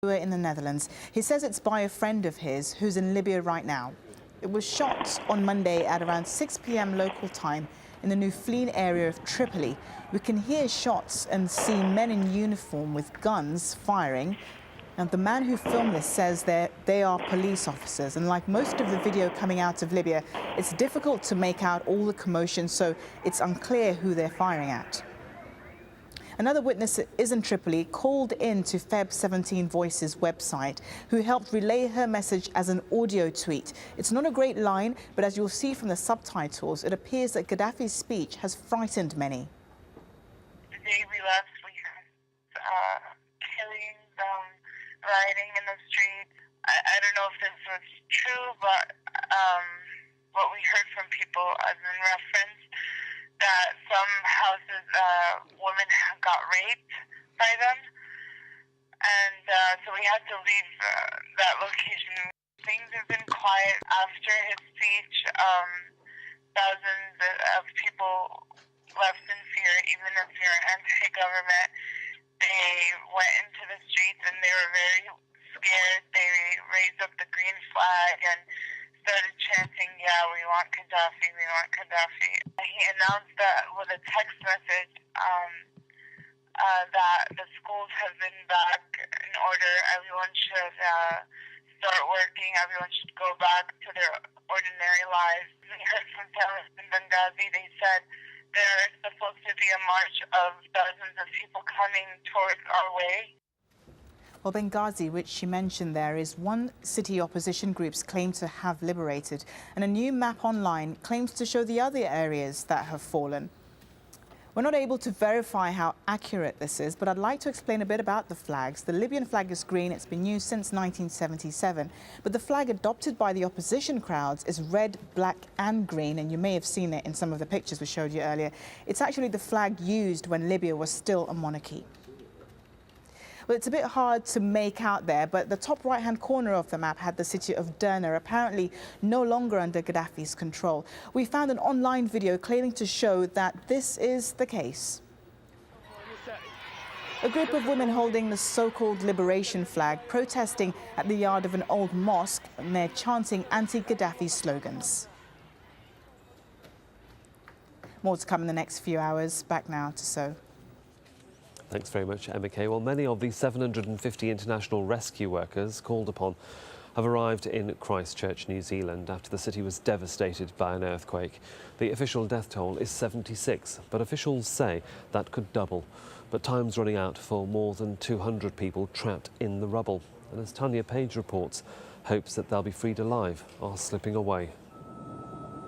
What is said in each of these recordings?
in the Netherlands. He says it's by a friend of his who's in Libya right now. It was shot on Monday at around 6 p.m. local time in the New Fleen area of Tripoli. We can hear shots and see men in uniform with guns firing. And the man who filmed this says they are police officers. And like most of the video coming out of Libya, it's difficult to make out all the commotion, so it's unclear who they're firing at. Another witness is in Tripoli, called in to Feb 17 Voices website, who helped relay her message as an audio tweet. It's not a great line, but as you'll see from the subtitles, it appears that Gaddafi's speech has frightened many. The day we left, we had killings, rioting in the streets. I don't know if this was true, but what we heard from people as in reference, that some houses, women got raped by them, and so we had to leave that location. Things have been quiet after his speech. Thousands of people left in fear, even if you're anti-government. They went into the streets and they were very scared. They raised up the green flag and started chanting, "Yeah, we want Gaddafi, we want Gaddafi." He announced that with a text message that the schools have been back in order. Everyone should start working. Everyone should go back to their ordinary lives. We heard from terrorists in Benghazi. They said there's supposed to be a march of dozens of people coming towards our way. Well, Benghazi, which she mentioned there, is one city opposition groups claim to have liberated, and a new map online claims to show the other areas that have fallen. We're not able to verify how accurate this is, but I'd like to explain a bit about the flags. The Libyan flag is green. It's been used since 1977, but the flag adopted by the opposition crowds is red, black and green, and you may have seen it in some of the pictures we showed you earlier. It's actually the flag used when Libya was still a monarchy. Well, it's a bit hard to make out there, but the top right-hand corner of the map had the city of Derna, apparently no longer under Gaddafi's control. We found an online video claiming to show that this is the case. A group of women holding the so-called liberation flag protesting at the yard of an old mosque, and they're chanting anti-Gaddafi slogans. More to come in the next few hours. Back now to So. Thanks very much, Emma Kay. Well, many of the 750 international rescue workers called upon have arrived in Christchurch, New Zealand, after the city was devastated by an earthquake. The official death toll is 76, but officials say that could double. But time's running out for more than 200 people trapped in the rubble. And as Tanya Page reports, hopes that they'll be freed alive are slipping away.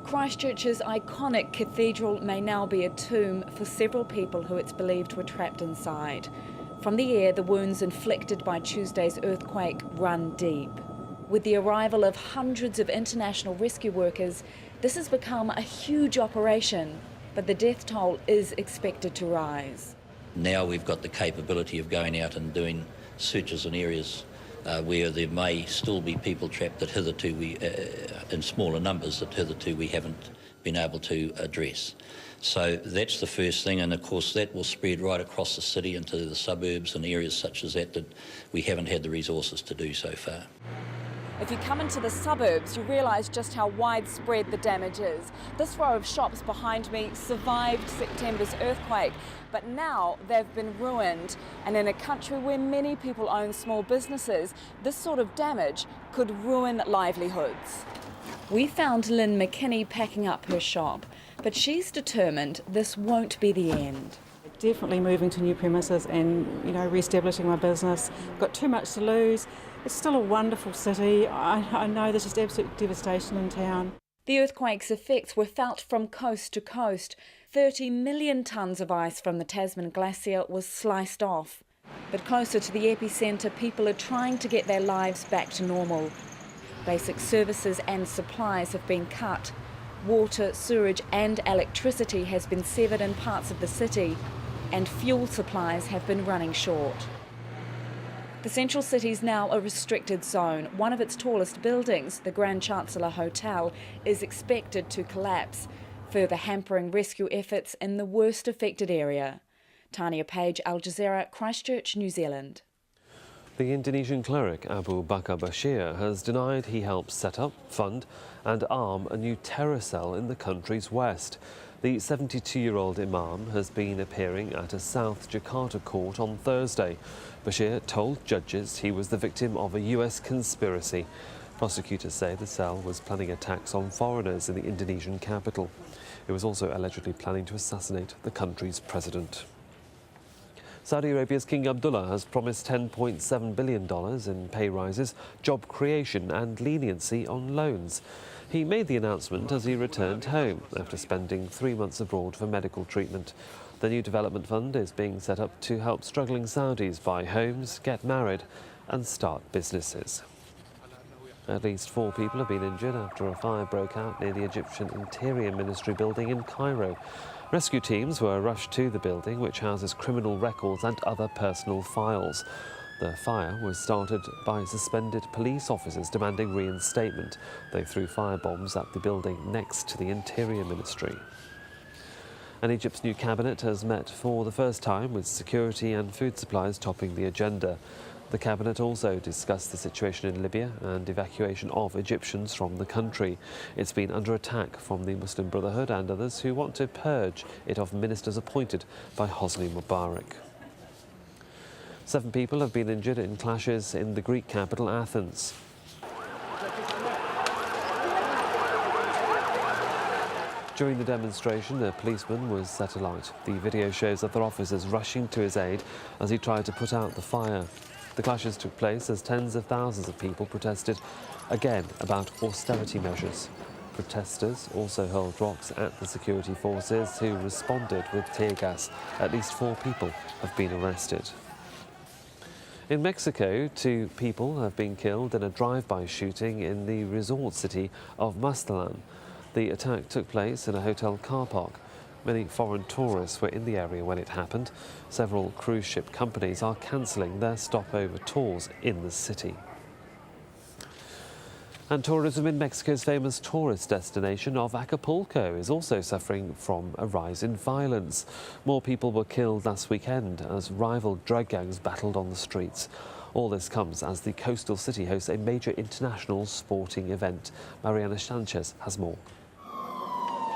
Christchurch's iconic cathedral may now be a tomb for several people who it's believed were trapped inside. From the air, the wounds inflicted by Tuesday's earthquake run deep. With the arrival of hundreds of international rescue workers, this has become a huge operation, but the death toll is expected to rise. Now we've got the capability of going out and doing searches in areas where there may still be people trapped that hitherto in smaller numbers that hitherto we haven't been able to address. So that's the first thing, and of course that will spread right across the city into the suburbs and areas such as that we haven't had the resources to do so far. If you come into the suburbs, you realise just how widespread the damage is. This row of shops behind me survived September's earthquake, but now they've been ruined. And in a country where many people own small businesses, this sort of damage could ruin livelihoods. We found Lynn McKinney packing up her shop, but she's determined this won't be the end. Definitely moving to new premises and, re-establishing my business. Got too much to lose. It's still a wonderful city. I know there's just absolute devastation in town. The earthquake's effects were felt from coast to coast. 30 million tonnes of ice from the Tasman Glacier was sliced off. But closer to the epicentre, people are trying to get their lives back to normal. Basic services and supplies have been cut. Water, sewage and electricity has been severed in parts of the city, and fuel supplies have been running short. The central city is now a restricted zone. One of its tallest buildings, the Grand Chancellor Hotel, is expected to collapse, further hampering rescue efforts in the worst affected area. Tanya Page, AlJazeera, Christchurch, New Zealand. The Indonesian cleric Abu Bakar Bashir has denied he helped set up, fund and arm a new terror cell in the country's west. The 72-year-old imam has been appearing at a South Jakarta court on Thursday. Bashir told judges he was the victim of a US conspiracy. Prosecutors say the cell was planning attacks on foreigners in the Indonesian capital. It was also allegedly planning to assassinate the country's president. Saudi Arabia's King Abdullah has promised $10.7 billion in pay rises, job creation and leniency on loans. He made the announcement as he returned home after spending 3 months abroad for medical treatment. The new development fund is being set up to help struggling Saudis buy homes, get married and start businesses. At least 4 people have been injured after a fire broke out near the Egyptian Interior Ministry building in Cairo. Rescue teams were rushed to the building, which houses criminal records and other personal files. The fire was started by suspended police officers demanding reinstatement. They threw firebombs at the building next to the Interior Ministry. And Egypt's new cabinet has met for the first time, with security and food supplies topping the agenda. The cabinet also discussed the situation in Libya and evacuation of Egyptians from the country. It's been under attack from the Muslim Brotherhood and others who want to purge it of ministers appointed by Hosni Mubarak. 7 people have been injured in clashes in the Greek capital, Athens. During the demonstration, a policeman was set alight. The video shows other officers rushing to his aid as he tried to put out the fire. The clashes took place as tens of thousands of people protested again about austerity measures. Protesters also hurled rocks at the security forces, who responded with tear gas. At least 4 people have been arrested. In Mexico, 2 people have been killed in a drive-by shooting in the resort city of Mazatlan. The attack took place in a hotel car park. Many foreign tourists were in the area when it happened. Several cruise ship companies are cancelling their stopover tours in the city. And tourism in Mexico's famous tourist destination of Acapulco is also suffering from a rise in violence. More people were killed last weekend as rival drug gangs battled on the streets. All this comes as the coastal city hosts a major international sporting event. Mariana Sanchez has more.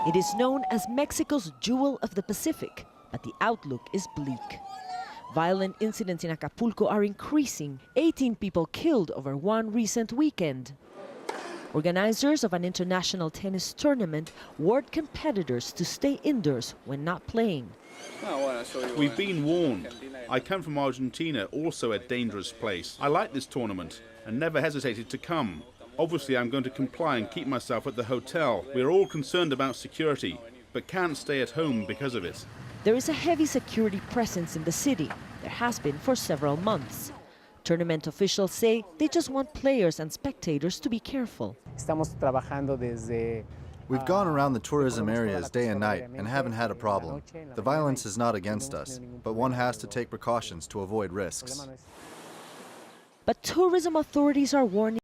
It is known as Mexico's Jewel of the Pacific, but the outlook is bleak. Violent incidents in Acapulco are increasing. 18 people killed over one recent weekend. Organizers of an international tennis tournament warned competitors to stay indoors when not playing. We've been warned. I come from Argentina, also a dangerous place. I like this tournament and never hesitated to come. Obviously, I'm going to comply and keep myself at the hotel. We're all concerned about security, but can't stay at home because of it. There is a heavy security presence in the city. There has been for several months. Tournament officials say they just want players and spectators to be careful. We've gone around the tourism areas day and night and haven't had a problem. The violence is not against us, but one has to take precautions to avoid risks. But tourism authorities are warning